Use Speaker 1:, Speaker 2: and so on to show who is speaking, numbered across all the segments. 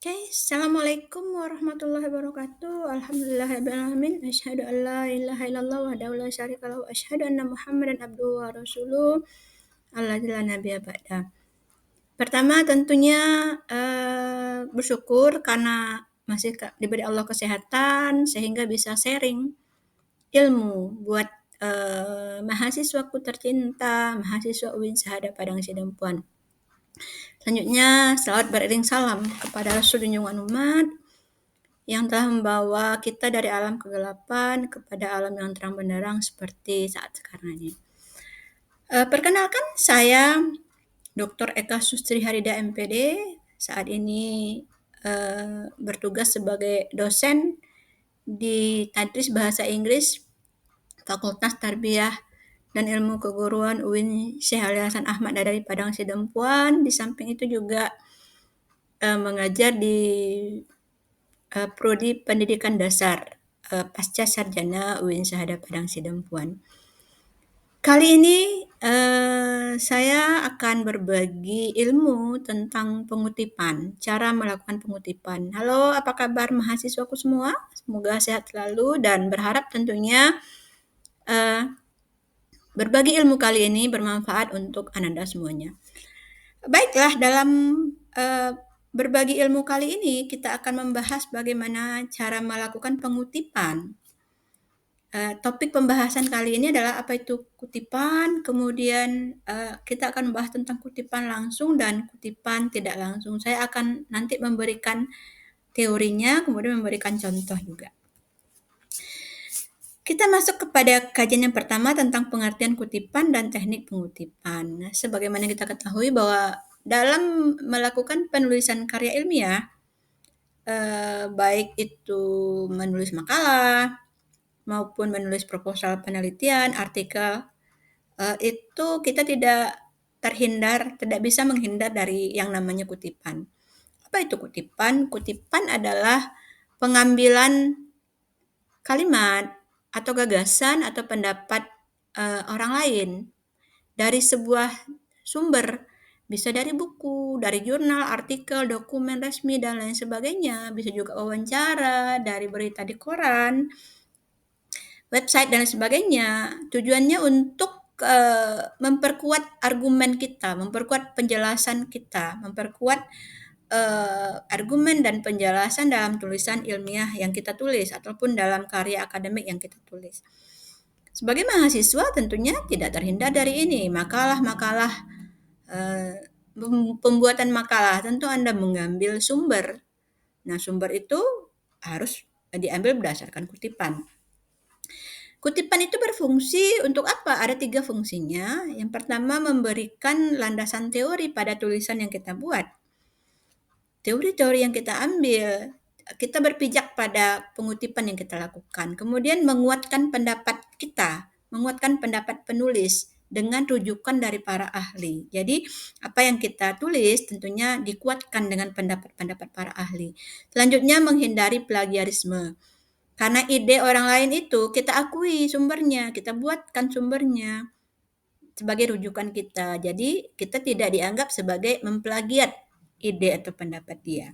Speaker 1: Oke, Assalamualaikum warahmatullahi wabarakatuh. Alhamdulillahirabbil alamin. Asyhadu an la ilaha illallah wahdahu la syarika lahu wa asyhadu anna Muhammadan abduhu wa rasuluh. Alladzi la nabiyya ba'da. Pertama tentunya bersyukur karena masih diberi Allah kesehatan sehingga bisa sharing ilmu buat mahasiswaku tercinta, mahasiswa UIN Syahada Padang Sidempuan. Selanjutnya, selawat beriring salam kepada Rasul junjungan umat yang telah membawa kita dari alam kegelapan kepada alam yang terang benderang seperti saat sekarang ini. Perkenalkan, saya Dr. Eka Sustri Harida MPD, saat ini bertugas sebagai dosen di Tadris Bahasa Inggris Fakultas Tarbiyah dan Ilmu Keguruan UIN Syekh Ali Hasan Ahmad dari Padang Sidempuan. Di samping itu juga mengajar di Prodi Pendidikan Dasar Pasca Sarjana UIN Syahada Padang Sidempuan. Kali ini saya akan berbagi ilmu tentang pengutipan, cara melakukan pengutipan. Halo, apa kabar mahasiswaku semua? Semoga sehat selalu dan berharap tentunya berbagi ilmu kali ini bermanfaat untuk Ananda semuanya. Baiklah, dalam berbagi ilmu kali ini kita akan membahas bagaimana cara melakukan pengutipan. Topik pembahasan kali ini adalah apa itu kutipan, kemudian kita akan membahas tentang kutipan langsung dan kutipan tidak langsung. Saya akan nanti memberikan teorinya, kemudian memberikan contoh juga. Kita masuk kepada kajian yang pertama tentang pengertian kutipan dan teknik pengutipan. Nah, sebagaimana kita ketahui bahwa dalam melakukan penulisan karya ilmiah, baik itu menulis makalah maupun menulis proposal penelitian, artikel, itu kita tidak bisa menghindar dari yang namanya kutipan. Apa itu kutipan? Kutipan adalah pengambilan kalimat atau gagasan atau pendapat orang lain dari sebuah sumber, bisa dari buku, dari jurnal, artikel, dokumen resmi, dan lain sebagainya. Bisa juga wawancara, dari berita di koran, website, dan lain sebagainya. Tujuannya untuk memperkuat argumen kita, memperkuat penjelasan kita, memperkuat argumen dan penjelasan dalam tulisan ilmiah yang kita tulis ataupun dalam karya akademik yang kita tulis. Sebagai mahasiswa tentunya tidak terhindar dari ini, makalah-makalah, pembuatan makalah tentu Anda mengambil sumber. Nah, sumber itu harus diambil berdasarkan kutipan. Kutipan itu berfungsi untuk apa? Ada 3 fungsinya. Yang pertama, memberikan landasan teori pada tulisan yang kita buat. Teori-teori yang kita ambil, kita berpijak pada pengutipan yang kita lakukan. Kemudian menguatkan pendapat kita, menguatkan pendapat penulis dengan rujukan dari para ahli. Jadi apa yang kita tulis tentunya dikuatkan dengan pendapat-pendapat para ahli. Selanjutnya menghindari plagiarisme. Karena ide orang lain itu kita akui sumbernya, kita buatkan sumbernya sebagai rujukan kita. Jadi kita tidak dianggap sebagai memplagiat ide atau pendapat dia.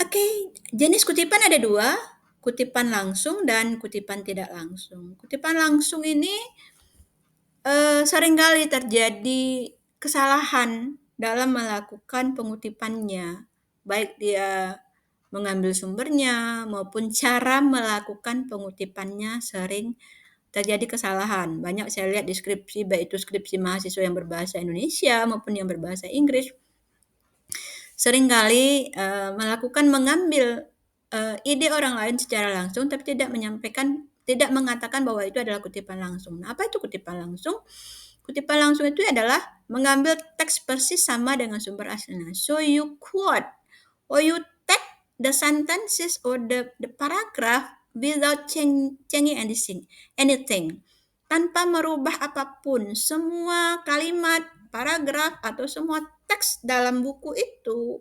Speaker 1: Oke, jenis kutipan ada 2, kutipan langsung dan kutipan tidak langsung. Kutipan langsung ini seringkali terjadi kesalahan dalam melakukan pengutipannya, baik dia mengambil sumbernya maupun cara melakukan pengutipannya sering terjadi kesalahan. Banyak saya lihat di skripsi, baik itu skripsi mahasiswa yang berbahasa Indonesia maupun yang berbahasa Inggris, seringkali mengambil ide orang lain secara langsung tapi tidak mengatakan bahwa itu adalah kutipan langsung. Nah, apa itu kutipan langsung? Kutipan langsung itu adalah mengambil teks persis sama dengan sumber aslinya. So you quote or you take the sentences or the paragraph without changing anything. Tanpa merubah apapun, semua kalimat, paragraf, atau semua teks dalam buku itu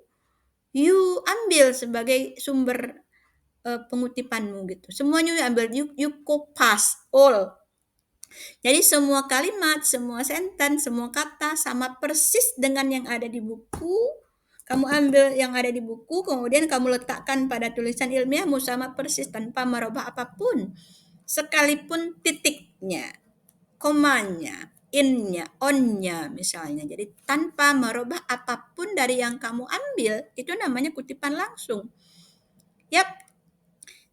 Speaker 1: you ambil sebagai sumber pengutipanmu gitu. Semuanya you ambil, you copy all. Jadi semua kalimat, semua sentence, semua kata sama persis dengan yang ada di buku, Kamu ambil yang ada di buku, kemudian kamu letakkan pada tulisan ilmiahmu sama persis tanpa merubah apapun. Sekalipun titiknya, komanya, in-nya, on-nya misalnya. Jadi tanpa merubah apapun dari yang kamu ambil, itu namanya kutipan langsung. Yap,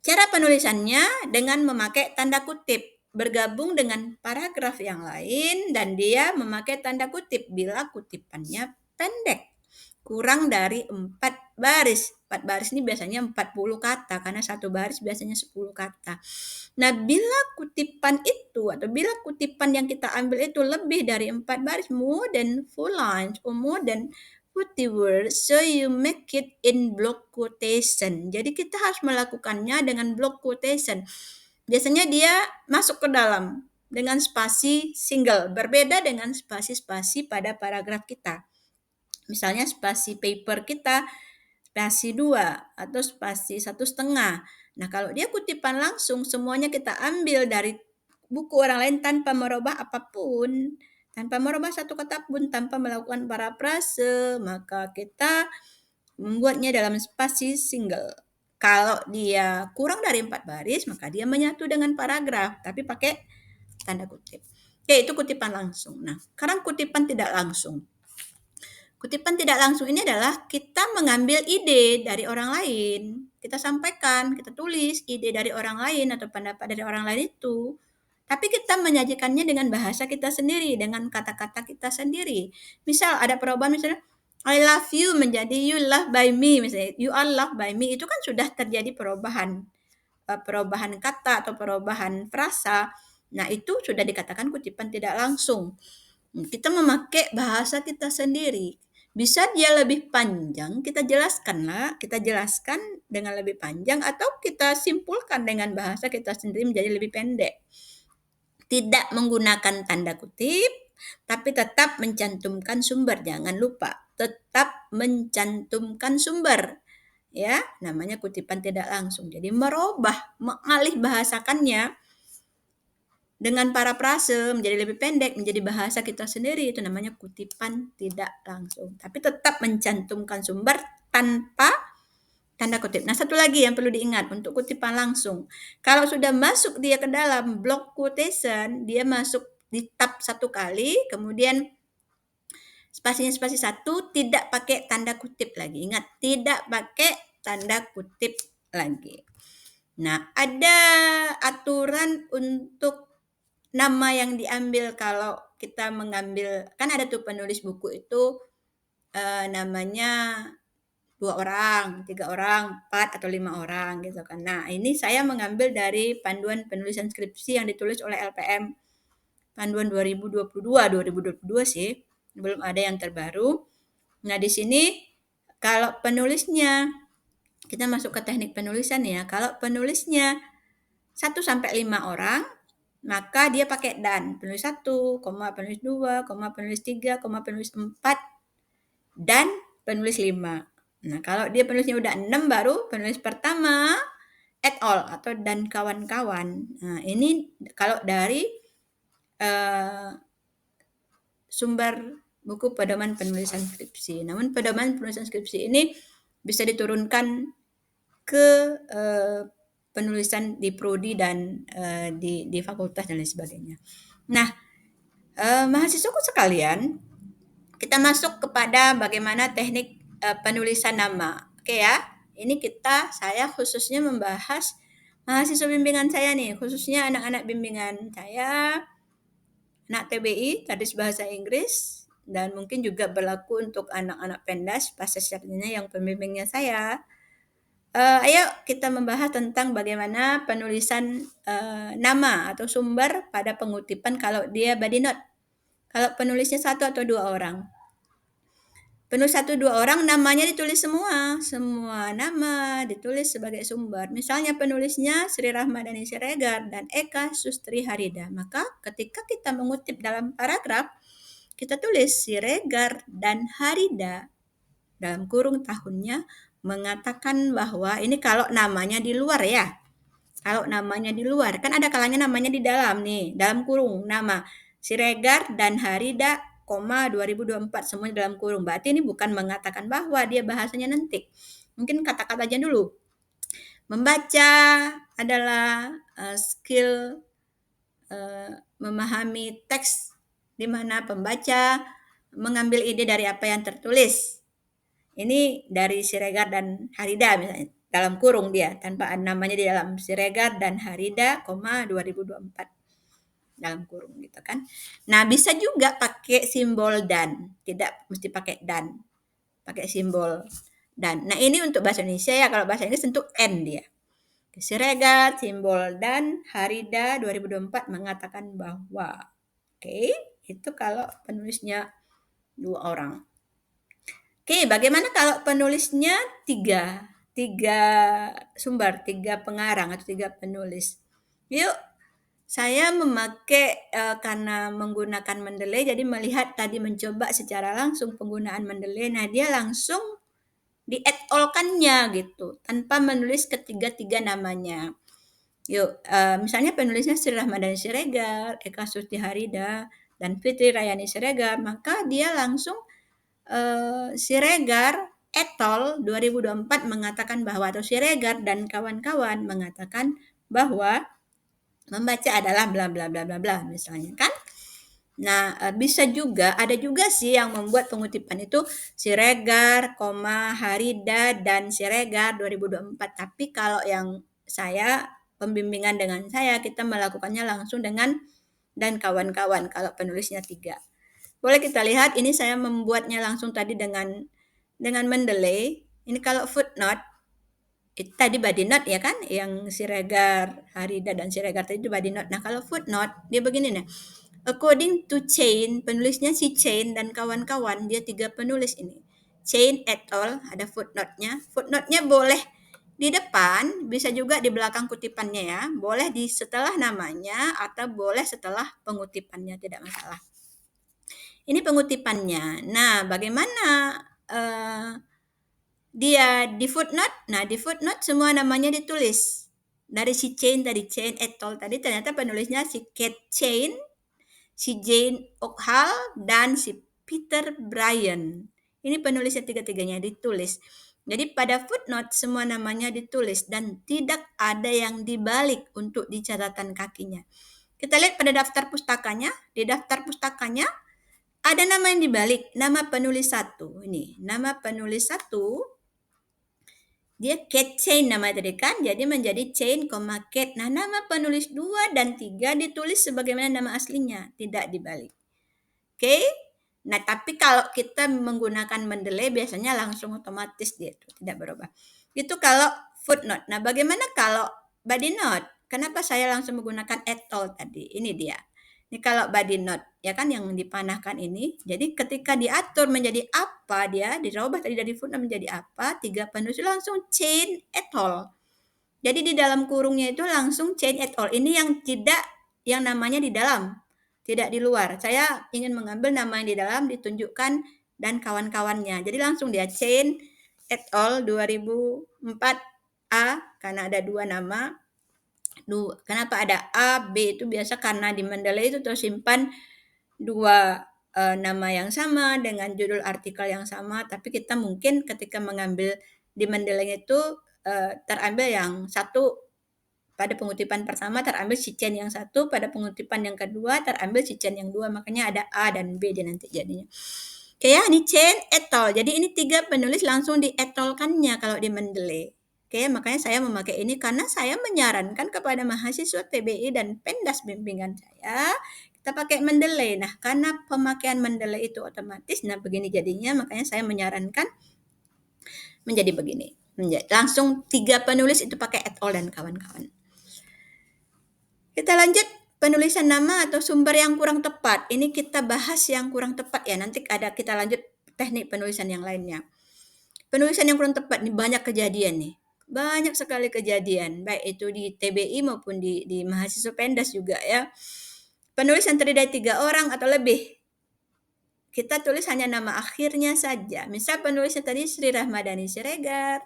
Speaker 1: cara penulisannya dengan memakai tanda kutip, bergabung dengan paragraf yang lain, dan dia memakai tanda kutip bila kutipannya pendek. Kurang dari 4 baris. 4 baris ini biasanya 40 kata, karena satu baris biasanya 10 kata. Nah, bila kutipan itu atau bila kutipan yang kita ambil itu lebih dari 4 baris, more than 4 lines or more than 40 words, so you make it in block quotation. Jadi kita harus melakukannya dengan block quotation. Biasanya dia masuk ke dalam dengan spasi single, berbeda dengan spasi-spasi pada paragraf kita. Misalnya spasi paper kita spasi 2 atau spasi 1,5. Nah, kalau dia kutipan langsung, semuanya kita ambil dari buku orang lain tanpa merubah apapun, tanpa merubah satu kata pun, tanpa melakukan parafrase, maka kita membuatnya dalam spasi single. Kalau dia kurang dari 4 baris, maka dia menyatu dengan paragraf, tapi pakai tanda kutip. Oke, itu kutipan langsung. Nah, sekarang kutipan tidak langsung. Kutipan tidak langsung ini adalah kita mengambil ide dari orang lain. Kita sampaikan, kita tulis ide dari orang lain atau pendapat dari orang lain itu. Tapi kita menyajikannya dengan bahasa kita sendiri, dengan kata-kata kita sendiri. Misal ada perubahan misalnya, I love you menjadi you love by me. Misalnya, you are loved by me. Itu kan sudah terjadi perubahan kata atau perubahan frasa. Nah, itu sudah dikatakan kutipan tidak langsung. Kita memakai bahasa kita sendiri. Bisa dia lebih panjang, kita jelaskan dengan lebih panjang, atau kita simpulkan dengan bahasa kita sendiri menjadi lebih pendek. Tidak menggunakan tanda kutip, tapi tetap mencantumkan sumber. Jangan lupa, tetap mencantumkan sumber. Ya, namanya kutipan tidak langsung. Jadi mengalih bahasakannya dengan parafrase menjadi lebih pendek, menjadi bahasa kita sendiri, itu namanya kutipan tidak langsung. Tapi tetap mencantumkan sumber tanpa tanda kutip. Nah, satu lagi yang perlu diingat untuk kutipan langsung. Kalau sudah masuk dia ke dalam block quotation, dia masuk di tab satu kali, kemudian spasinya spasi satu, tidak pakai tanda kutip lagi. Ingat, tidak pakai tanda kutip lagi. Nah, ada aturan untuk nama yang diambil kalau kita mengambil, kan ada tuh penulis buku itu namanya 2 orang, 3 orang, 4 atau 5 orang gitu kan. Nah, ini saya mengambil dari panduan penulisan skripsi yang ditulis oleh LPM panduan 2022 sih. Belum ada yang terbaru. Nah, di sini kalau penulisnya, kita masuk ke teknik penulisan ya. Kalau penulisnya 1 sampai 5 orang, maka dia pakai dan. Penulis 1, penulis 2, penulis 3, penulis 4, dan penulis 5. Nah, kalau dia penulisnya udah 6 baru penulis pertama, et al. Atau dan kawan-kawan. Nah, ini kalau dari sumber buku pedoman penulisan skripsi. Namun pedoman penulisan skripsi ini bisa diturunkan ke penulisan di prodi dan di fakultas dan lain sebagainya. Nah, mahasiswaku sekalian, kita masuk kepada bagaimana teknik penulisan nama. Oke ya, ini saya khususnya membahas mahasiswa bimbingan saya nih, khususnya anak-anak bimbingan saya, anak TBI, Tadris Bahasa Inggris, dan mungkin juga berlaku untuk anak-anak pendas, pasca sarjana yang pembimbingnya saya. Ayo kita membahas tentang bagaimana penulisan nama atau sumber pada pengutipan kalau dia body note. Kalau penulisnya 1 atau 2 orang. Penulis 1, 2 orang namanya ditulis semua nama ditulis sebagai sumber. Misalnya penulisnya Sri Rahmadani Siregar dan Eka Sustri Harida. Maka ketika kita mengutip dalam paragraf, kita tulis Siregar dan Harida dalam kurung tahunnya, mengatakan bahwa ini kalau namanya di luar ya. Kalau namanya di luar, kan ada kalanya namanya di dalam nih, dalam kurung nama Siregar dan Harida 2024 semuanya dalam kurung. Berarti ini bukan mengatakan bahwa dia bahasanya nanti. Mungkin kata-kata aja dulu. Membaca adalah skill memahami teks di mana pembaca mengambil ide dari apa yang tertulis. Ini dari Siregar dan Harida misalnya. Dalam kurung dia, tanpa namanya di dalam Siregar dan Harida, 2024. Dalam kurung gitu kan. Nah, bisa juga pakai simbol dan. Tidak mesti pakai dan. Pakai simbol dan. Nah, ini untuk bahasa Indonesia ya. Kalau bahasa Inggris tentu N dia. Siregar, simbol dan Harida 2024 mengatakan bahwa. Oke, itu kalau penulisnya 2 orang. Oke, bagaimana kalau penulisnya 3? 3 sumber, 3 pengarang atau 3 penulis. Yuk, saya memakai karena menggunakan Mendeley, jadi melihat tadi mencoba secara langsung penggunaan Mendeley. Nah, dia langsung di et all-kannya gitu, tanpa menulis ketiga-tiga namanya. Yuk, misalnya penulisnya Sri Ramadhani Siregar, Eka Susti Harida, dan Fitri Rayani Siregar, maka dia langsung Siregar et al. 2024 mengatakan bahwa, atau Siregar dan kawan-kawan mengatakan bahwa membaca adalah bla bla bla bla bla misalnya kan. Nah, bisa juga, ada juga sih yang membuat pengutipan itu Siregar, Harida, dan Siregar 2024. Tapi kalau yang saya, pembimbingan dengan saya, kita melakukannya langsung dengan dan kawan-kawan kalau penulisnya 3. Boleh kita lihat, ini saya membuatnya langsung tadi dengan Mendeley. Ini kalau footnote, itu tadi body note ya kan, yang Siregar, Harida, dan Siregar tadi itu body note. Nah, kalau footnote, dia begini nih. According to Chain, penulisnya si Chain dan kawan-kawan, dia 3 penulis ini. Chain et al, ada footnote-nya. Footnote-nya boleh di depan, bisa juga di belakang kutipannya ya. Boleh di setelah namanya atau boleh setelah pengutipannya, tidak masalah. Ini pengutipannya. Nah, bagaimana dia di footnote? Nah, di footnote semua namanya ditulis. Dari si Chain tadi, Chain et al. Tadi ternyata penulisnya si Kate Chain, si Jane Okhal, dan si Peter Bryan. Ini penulisnya tiga-tiganya ditulis. Jadi pada footnote semua namanya ditulis dan tidak ada yang dibalik untuk di catatan kakinya. Kita lihat pada daftar pustakanya. Di daftar pustakanya ada nama yang dibalik, nama penulis 1. Ini, nama penulis 1, dia Kate Chain nama tadi kan, jadi menjadi Chain, Kate. Nah, nama penulis 2 dan 3 ditulis sebagaimana nama aslinya, tidak dibalik. Oke? Nah, tapi kalau kita menggunakan Mendeley biasanya langsung otomatis dia itu, tidak berubah. Itu kalau footnote. Nah, bagaimana kalau body note? Kenapa saya langsung menggunakan et al tadi? Ini dia. Ini kalau body note, ya kan yang dipanahkan ini. Jadi ketika diatur menjadi apa dia, dirubah tadi dari footnote menjadi apa, 3 penulis langsung Chain et al. Jadi di dalam kurungnya itu langsung Chain et al. Ini yang tidak, yang namanya di dalam, tidak di luar. Saya ingin mengambil nama yang di dalam, ditunjukkan dan kawan-kawannya. Jadi langsung dia Chain et al. 2004A, karena ada 2 nama. Kenapa ada A, B itu biasa karena di Mendeley itu tersimpan 2 nama yang sama dengan judul artikel yang sama, tapi kita mungkin ketika mengambil di Mendeley itu terambil yang satu pada pengutipan pertama terambil si Chen yang satu, pada pengutipan yang kedua terambil si Chen yang 2, makanya ada A dan B dia nanti jadinya. Oke ya, ini Chen et al. Jadi ini 3 penulis langsung di et al-kannya kalau di Mendeley. Oke, makanya saya memakai ini karena saya menyarankan kepada mahasiswa TBI dan pendas bimbingan saya, kita pakai Mendeley. Nah, karena pemakaian Mendeley itu otomatis, nah begini jadinya, makanya saya menyarankan menjadi begini. Langsung 3 penulis itu pakai et al. Dan kawan-kawan. Kita lanjut penulisan nama atau sumber yang kurang tepat. Ini kita bahas yang kurang tepat ya. Nanti kita lanjut teknik penulisan yang lainnya. Penulisan yang kurang tepat, ini banyak kejadian nih. Banyak sekali kejadian, baik itu di TBI maupun di mahasiswa pendas juga ya. Penulis yang terdiri dari 3 orang atau lebih. Kita tulis hanya nama akhirnya saja. Misal penulisnya tadi Sri Ramadhani Siregar,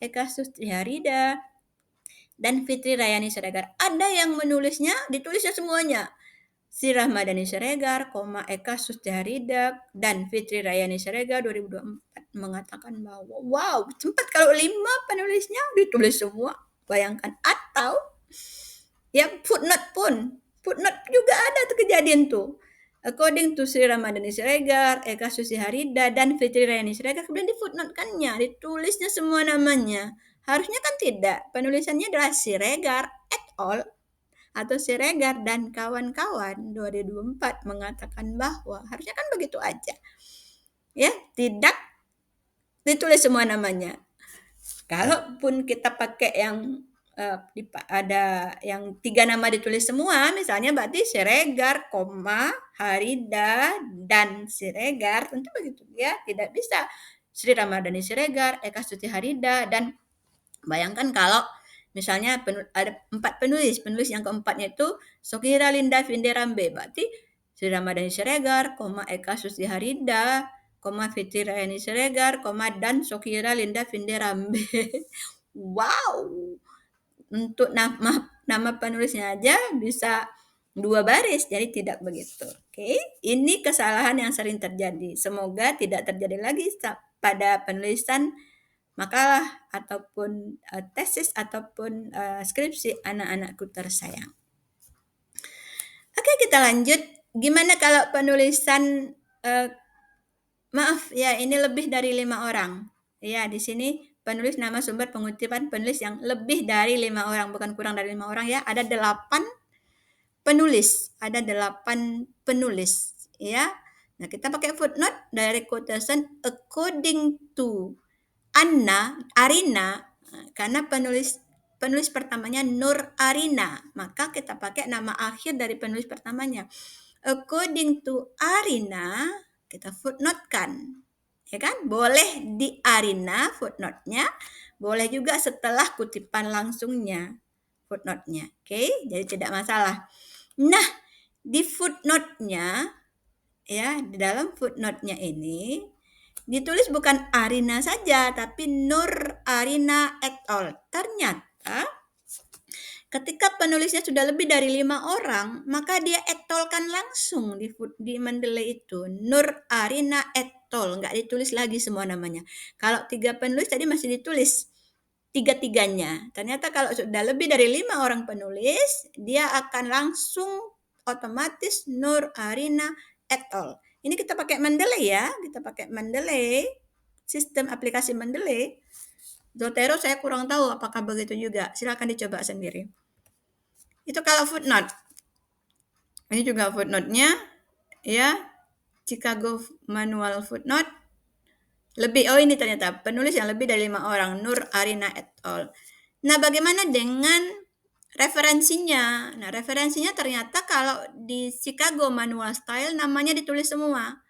Speaker 1: Eka Sustri Harida, dan Fitri Rayani Siregar. Ada yang menulisnya, ditulisnya semuanya. Sri Ramadhani Siregar, Eka Sustiharida, dan Fitri Rayani Siregar 2024 mengatakan bahwa, wow, sempat kalau 5 penulisnya ditulis semua. Bayangkan. Atau, ya footnote juga ada tuh kejadian tuh. According to Sri Ramadhani Siregar, Eka Sustiharida, dan Fitri Rayani Siregar, kemudian di footnote-kannya, ditulisnya semua namanya. Harusnya kan tidak. Penulisannya adalah Siregar et al. Atau Siregar dan kawan-kawan 2024 mengatakan bahwa harusnya kan begitu aja. Ya, tidak ditulis semua namanya. Kalaupun kita pakai yang ada yang 3 nama ditulis semua, misalnya berarti Siregar, Harida, dan Siregar, tentu begitu ya, tidak bisa Sri Ramadhani Siregar, Eka Suti Harida, dan bayangkan kalau misalnya ada 4 penulis yang keempatnya itu Sokira Linda Vinderambe, berarti Sri Ramadhani Siregar, Eka Susti Harida, Fitri Rayani Siregar, dan Sokira Linda Vinderambe. Wow, untuk nama penulisnya aja bisa 2 baris, jadi tidak begitu. Oke, ini kesalahan yang sering terjadi. Semoga tidak terjadi lagi pada penulisan makalah ataupun tesis ataupun skripsi anak-anakku tersayang. Oke, kita lanjut. Gimana kalau penulisan maaf ya, ini lebih dari 5 orang. Ya, di sini penulis nama sumber pengutipan penulis yang lebih dari 5 orang, bukan kurang dari 5 orang ya. Ada 8 penulis, ya. Nah, kita pakai footnote dari quotation according to Arina, karena penulis pertamanya Nur Arina, maka kita pakai nama akhir dari penulis pertamanya. According to Arina, kita footnote-kan. Ya kan? Boleh di Arina footnote-nya, boleh juga setelah kutipan langsungnya footnote-nya. Oke, jadi tidak masalah. Nah, di footnote-nya ya, di dalam footnote-nya ini ditulis bukan Arina saja, tapi Nur Arina et al. Ternyata ketika penulisnya sudah lebih dari 5 orang, maka dia et al-kan langsung di Mendeley itu. Nur Arina et al. Nggak ditulis lagi semua namanya. Kalau 3 penulis tadi masih ditulis tiga-tiganya. Ternyata kalau sudah lebih dari 5 orang penulis, dia akan langsung otomatis Nur Arina et al. Ini kita pakai Mendeley ya, kita pakai Mendeley, sistem aplikasi Mendeley. Zotero saya kurang tahu apakah begitu juga, silakan dicoba sendiri. Itu kalau footnote. Ini juga footnote-nya, ya, Chicago Manual Footnote. Ini ternyata penulis yang lebih dari 5 orang, Nur Arina et al. Nah, bagaimana dengan referensinya? Nah, referensinya ternyata kalau di Chicago Manual Style namanya ditulis semua.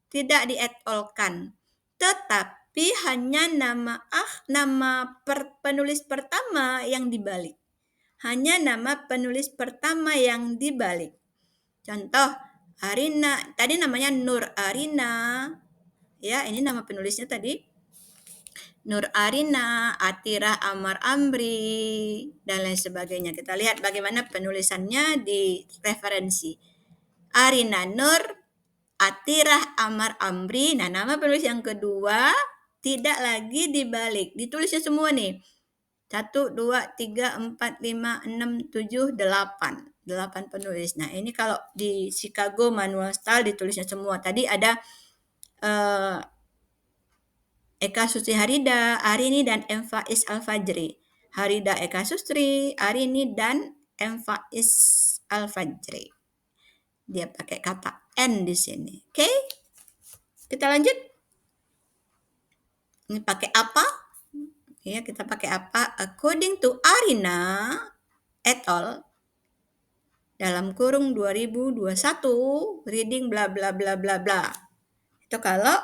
Speaker 1: Tidak di et al-kan. Tetapi hanya nama penulis pertama yang dibalik. Hanya nama penulis pertama yang dibalik. Contoh, Arina, tadi namanya Nur Arina. Ya, ini nama penulisnya tadi. Nur Arina, Atira Amar Amri, dan lain sebagainya. Kita lihat bagaimana penulisannya di referensi. Arina Nur, Atirah Amar Amri. Nah, nama penulis yang kedua tidak lagi dibalik. Ditulisnya semua nih. 1, 2, 3, 4, 5, 6, 7, 8. 8 penulis. Nah, ini kalau di Chicago Manual Style ditulisnya semua. Tadi ada Eka Sustri Harida, Arini, dan M. Faiz Al-Fajri. Harida Eka Sustri, Arini, dan M. Faiz Al-Fajri. Dia pakai kata N di sini. Oke? Kita lanjut. Ini pakai apa? Ya, kita pakai apa? According to Arina et al. Dalam kurung 2021, reading bla bla bla bla bla. Itu kalau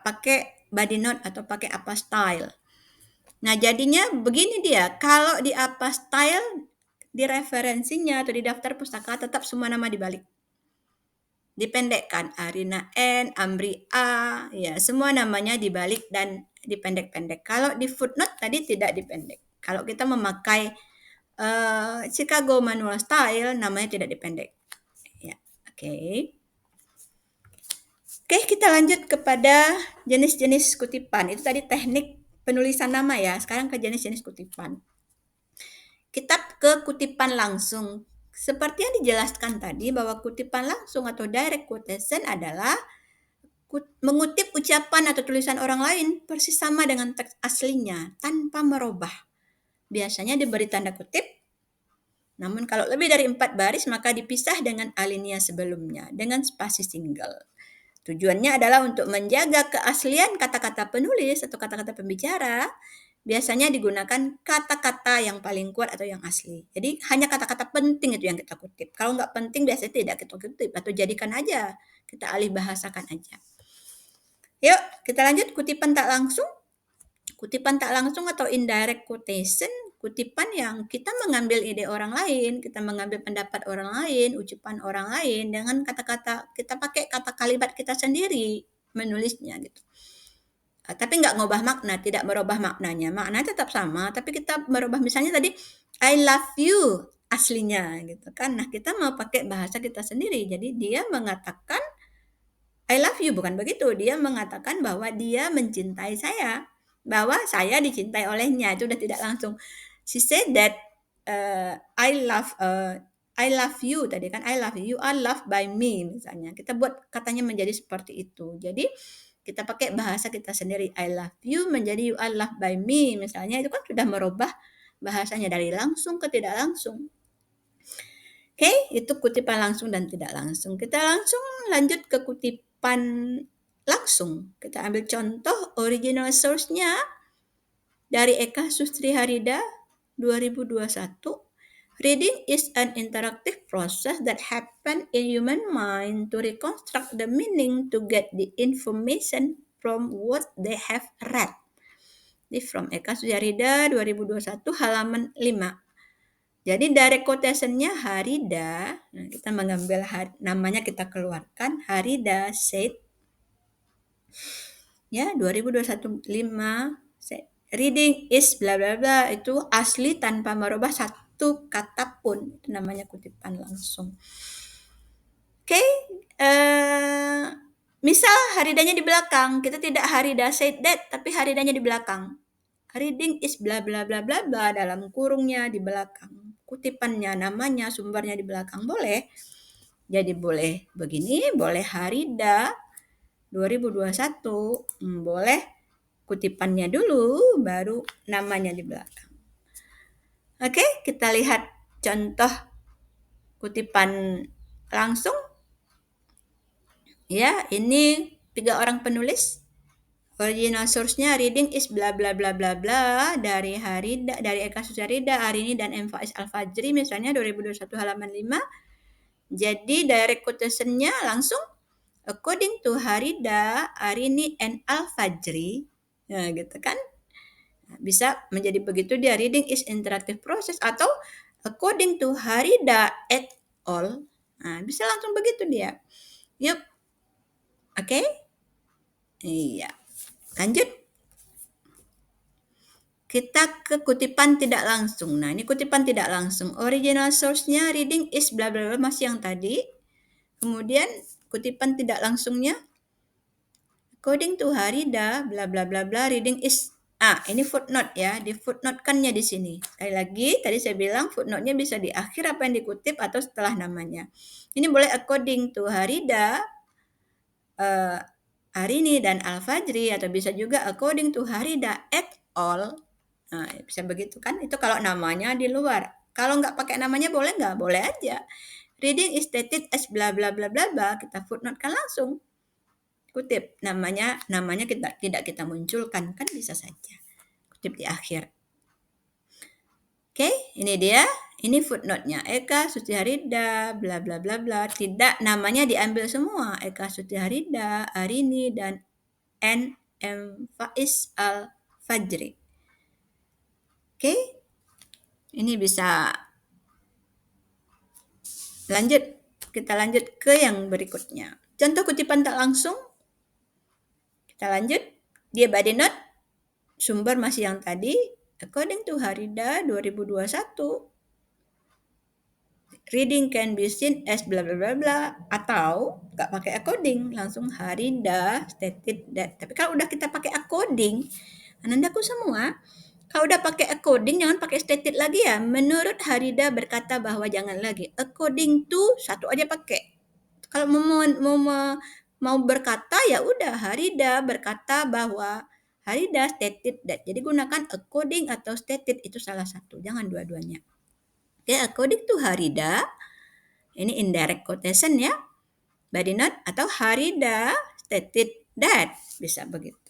Speaker 1: pakai body note atau pakai apa style. Nah, jadinya begini dia. Kalau di apa style, di referensinya atau di daftar pustaka tetap semua nama dibalik. Dipendekkan. Arina N, Amri A, ya semua namanya dibalik dan dipendek-pendek. Kalau di footnote tadi tidak dipendek. Kalau kita memakai Chicago Manual Style, namanya tidak dipendek. Ya, oke. Oke, kita lanjut kepada jenis-jenis kutipan. Itu tadi teknik penulisan nama ya. Sekarang ke jenis-jenis kutipan. Kita ke kutipan langsung. Seperti yang dijelaskan tadi bahwa kutipan langsung atau direct quotation adalah mengutip ucapan atau tulisan orang lain persis sama dengan teks aslinya tanpa merubah. Biasanya diberi tanda kutip, namun kalau lebih dari 4 baris maka dipisah dengan alinea sebelumnya dengan spasi single. Tujuannya adalah untuk menjaga keaslian kata-kata penulis atau kata-kata pembicara. Biasanya digunakan kata-kata yang paling kuat atau yang asli. Jadi hanya kata-kata penting itu yang kita kutip. Kalau nggak penting biasanya tidak kita kutip atau jadikan aja. Kita alih bahasakan aja. Yuk kita lanjut kutipan tak langsung. Kutipan tak langsung atau indirect quotation, kutipan yang kita mengambil ide orang lain, kita mengambil pendapat orang lain, ucapan orang lain dengan kata-kata, kita pakai kata kalimat kita sendiri menulisnya gitu. Tapi nggak ngubah makna, tidak merubah maknanya. Maknanya tetap sama, tapi kita merubah misalnya tadi I love you aslinya gitu kan. Nah, kita mau pakai bahasa kita sendiri. Jadi dia mengatakan I love you, bukan begitu. Dia mengatakan bahwa dia mencintai saya. Bahwa saya dicintai olehnya. Itu udah tidak langsung. She said that I love you tadi kan. I love you. You are loved by me misalnya. Kita buat katanya menjadi seperti itu. Jadi kita pakai bahasa kita sendiri. I love you menjadi you are loved by me misalnya. Itu kan sudah merubah bahasanya dari langsung ke tidak langsung. Oke, itu kutipan langsung dan tidak langsung. Kita langsung lanjut ke kutipan langsung. Kita ambil contoh original source-nya dari Eka Sustri Harida 2021. Reading is an interactive process that happens in human mind to reconstruct the meaning to get the information from what they have read. Ini from Eka Sustri Harida 2021 halaman 5. Jadi direct quotation-nya Harida, nah kita mengambil namanya kita keluarkan, Harida said, ya 2021 5, reading is bla bla bla, itu asli tanpa merubah satu kata pun, itu namanya kutipan langsung. Oke, misal Haridanya di belakang, kita tidak Harida said that, tapi Haridanya di belakang. Reading is bla bla bla bla bla dalam kurungnya di belakang. Kutipannya, namanya, sumbernya di belakang boleh. Jadi boleh begini, boleh Harida 2021, boleh kutipannya dulu, baru namanya di belakang. Oke, kita lihat contoh kutipan langsung. Ya, ini 3 orang penulis. Original source-nya reading is bla bla bla bla bla dari Harida, dari Eka Sustri Harida, Arini dan M. Faiz Al-Fajri misalnya 2021 halaman 5. Jadi direct quotation-nya langsung according to Harida, Arini and Al-Fajri. Nah, gitu kan? Bisa menjadi begitu dia reading is interactive process atau according to Harida et al. Nah, bisa langsung begitu dia. Yuk. Oke? Iya. Lanjut. Kita ke kutipan tidak langsung. Nah, ini kutipan tidak langsung. Original source-nya reading is bla bla bla masih yang tadi. Kemudian kutipan tidak langsungnya according to Harida bla bla bla bla reading is ini footnote ya. Di footnote-kannya di sini. Sekali lagi tadi saya bilang footnote-nya bisa di akhir apa yang dikutip atau setelah namanya. Ini boleh according to Harida, Arini dan Al-Fajri atau bisa juga according to Harida et al. Nah, bisa begitu kan? Itu kalau namanya di luar. Kalau nggak pakai namanya boleh nggak? Boleh aja. Reading is stated as bla bla bla bla bla. Kita footnote-kan langsung. Kutip. Namanya kita tidak kita munculkan. Kan bisa saja. Kutip di akhir. Oke, ini dia. Ini footnote-nya. Eka Sustri Harida, bla bla bla bla. Tidak namanya diambil semua. Eka Sustri Harida, Arini, dan N. M. Faiz Al-Fajri. Oke, ini bisa lanjut. Kita lanjut ke yang berikutnya. Contoh kutipan tak langsung. Kita lanjut. Dia body note. Sumber masih yang tadi. According to Harida 2021. Reading can be seen as bla bla bla bla, atau nggak pakai according, langsung Harida stated that. Tapi kalau udah kita pakai according, anandaku semua, kalau udah pakai according jangan pakai stated lagi ya. Menurut Harida berkata bahwa, jangan lagi. According to satu aja pakai. Kalau mau berkata ya udah Harida berkata bahwa, Harida stated that. Jadi gunakan according atau stated, itu salah satu, jangan dua-duanya. Oke, according to Harida, ini indirect quotation ya. Body not atau Harida stated that. Bisa begitu.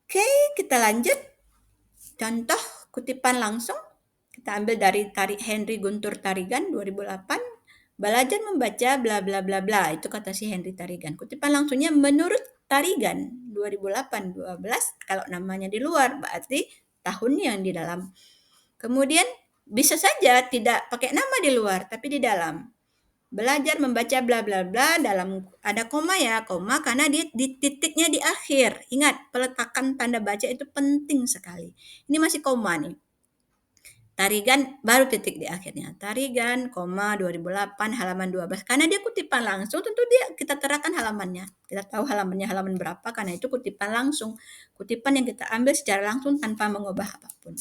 Speaker 1: Oke, kita lanjut. Contoh kutipan langsung. Kita ambil dari Henry Guntur Tarigan 2008. Belajar membaca bla bla bla bla. Itu kata si Henry Tarigan. Kutipan langsungnya menurut Tarigan 2008 12. Kalau namanya di luar berarti tahunnya yang di dalam. Kemudian bisa saja tidak pakai nama di luar tapi di dalam. Belajar membaca bla bla bla, dalam ada koma ya, koma karena di titiknya di akhir. Ingat, peletakan tanda baca itu penting sekali. Ini masih koma nih. Tarigan baru titik di akhirnya. Tarigan, koma 2008 halaman 12. Karena dia kutipan langsung, tentu kita terangkan halamannya. Kita tahu halamannya halaman berapa karena itu kutipan langsung. Kutipan yang kita ambil secara langsung tanpa mengubah apapun.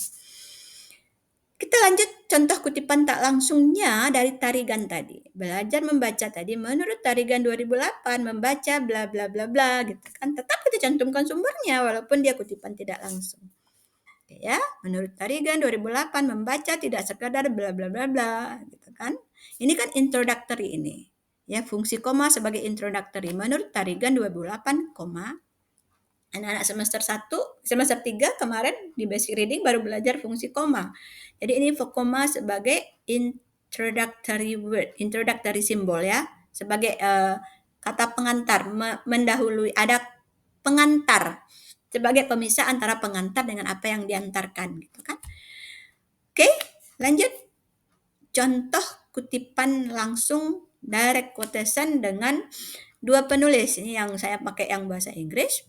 Speaker 1: Kita lanjut contoh kutipan tak langsungnya dari Tarigan tadi. Belajar membaca tadi, menurut Tarigan 2008 membaca bla bla bla bla gitu kan. Tetap kita cantumkan sumbernya walaupun dia kutipan tidak langsung. Oke ya, menurut Tarigan 2008 membaca tidak sekadar bla bla bla bla gitu kan. Ini kan introductory ini. Ya, fungsi koma sebagai introductory. Menurut Tarigan 2008, koma. Anak-anak semester 1, semester 3 kemarin di basic reading baru belajar fungsi koma. Jadi ini koma sebagai introductory word, introductory symbol ya, sebagai kata pengantar, mendahului, ada pengantar, sebagai pemisah antara pengantar dengan apa yang diantarkan gitu kan. Oke, lanjut. Contoh kutipan langsung direct quotation dengan dua penulis. Ini yang saya pakai yang bahasa Inggris.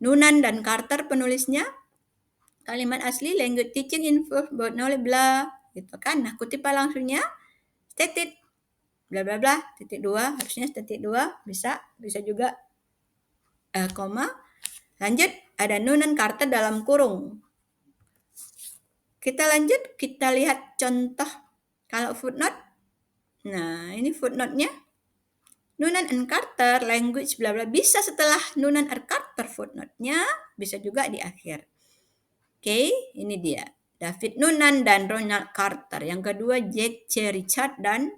Speaker 1: Noonan dan Carter penulisnya. Kalimat asli language teaching involves both knowledge bla gitu kan. Nah, kutipan langsungnya stated bla bla bla titik 2, harusnya titik 2, bisa juga koma. Lanjut, ada Noonan Carter dalam kurung. Kita lanjut, kita lihat contoh kalau footnote. Nah, ini footnote-nya. Noonan and Carter language bla bla bisa setelah Noonan and Carter footnote-nya, bisa juga di akhir. Oke, ini dia. David Noonan dan Ronald Carter. Yang kedua Jack C. Richard dan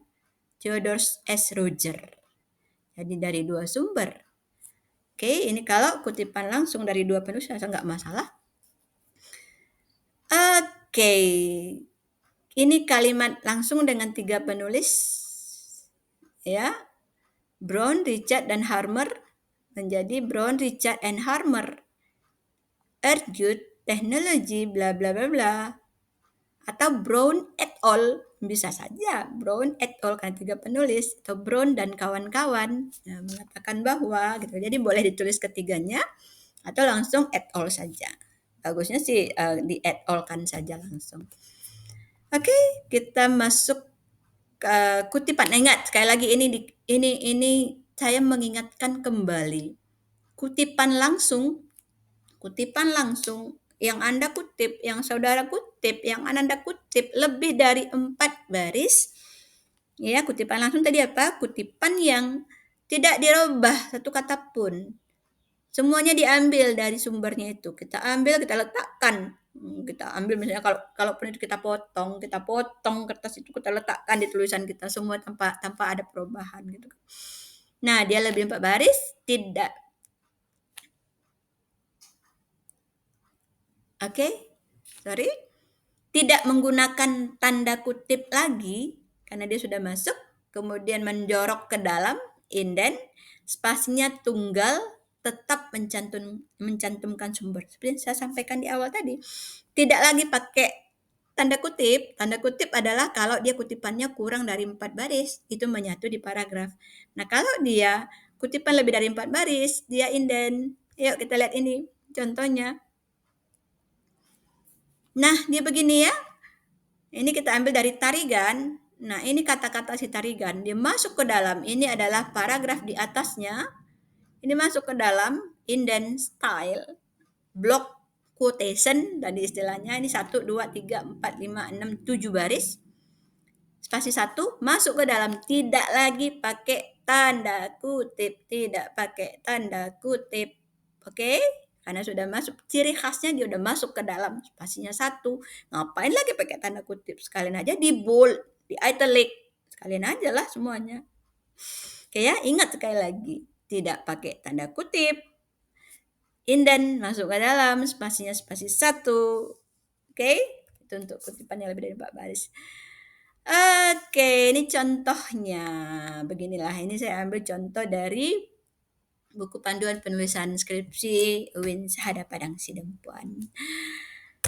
Speaker 1: Theodore S. Roger. Jadi dari dua sumber. Oke, ini kalau kutipan langsung dari dua penulis rasa nggak masalah. Oke, ini kalimat langsung dengan tiga penulis. Ya, Brown, Richard, dan Harmer menjadi Brown, Richard, and Harmer argued technology bla bla bla bla, atau Brown et al. Bisa saja Brown et al. Kan tiga penulis, atau Brown dan kawan-kawan mengatakan bahwa gitu. Jadi boleh ditulis ketiganya atau langsung et al. Saja. Bagusnya sih di et al. Kan saja langsung. Oke, kita masuk ke kutipan. Ingat sekali lagi ini saya mengingatkan kembali. Kutipan langsung yang Anda kutip, yang saudara kutip, yang Anda kutip lebih dari 4 baris. Ya, kutipan langsung tadi apa? Kutipan yang tidak dirubah satu kata pun. Semuanya diambil dari sumbernya itu. Kita ambil, kita letakkan. Kita ambil misalnya kalau pun itu kita potong kertas itu, kita letakkan di tulisan kita semua tanpa ada perubahan gitu. Nah, dia lebih 4 baris, tidak. Oke, sorry. Tidak menggunakan tanda kutip lagi karena dia sudah masuk, kemudian menjorok ke dalam, indent, spasinya tunggal, tetap mencantumkan sumber. Seperti yang saya sampaikan di awal tadi. Tidak lagi pakai tanda kutip. Tanda kutip adalah kalau dia kutipannya kurang dari 4 baris, itu menyatu di paragraf. Nah, kalau dia kutipan lebih dari 4 baris, dia indent. Yuk kita lihat ini contohnya. Nah, dia begini ya. Ini kita ambil dari tarigan. Nah, ini kata-kata si tarigan. Dia masuk ke dalam. Ini adalah paragraf di atasnya. Ini masuk ke dalam indent style, block quotation, tadi istilahnya ini 1, 2, 3, 4, 5, 6, 7 baris. Spasi 1 masuk ke dalam, tidak lagi pakai tanda kutip, tidak pakai tanda kutip. Oke? Karena sudah masuk, ciri khasnya dia udah masuk ke dalam spasinya 1. Ngapain lagi pakai tanda kutip? Sekalian aja di bold, di italic. Sekalian aja lah semuanya. Oke ya, ingat sekali lagi. Tidak pakai tanda kutip. Indent masuk ke dalam, spasinya spasi 1. Oke? Itu untuk kutipan yang lebih dari 4 baris. Oke, ini contohnya. Beginilah, ini saya ambil contoh dari buku panduan penulisan skripsi UIN Syahada Padang Sidempuan.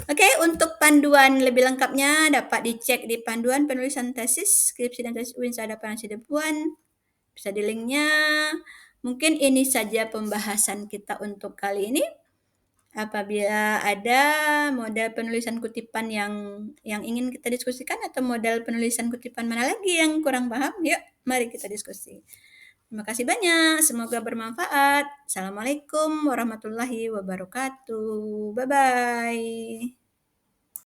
Speaker 1: Oke, untuk panduan lebih lengkapnya dapat dicek di panduan penulisan tesis skripsi dan tesis UIN Syahada Padang Sidempuan. Bisa di linknya. Mungkin ini saja pembahasan kita untuk kali ini. Apabila ada model penulisan kutipan yang ingin kita diskusikan atau model penulisan kutipan mana lagi yang kurang paham, yuk mari kita diskusi. Terima kasih banyak, semoga bermanfaat. Assalamualaikum warahmatullahi wabarakatuh. Bye-bye.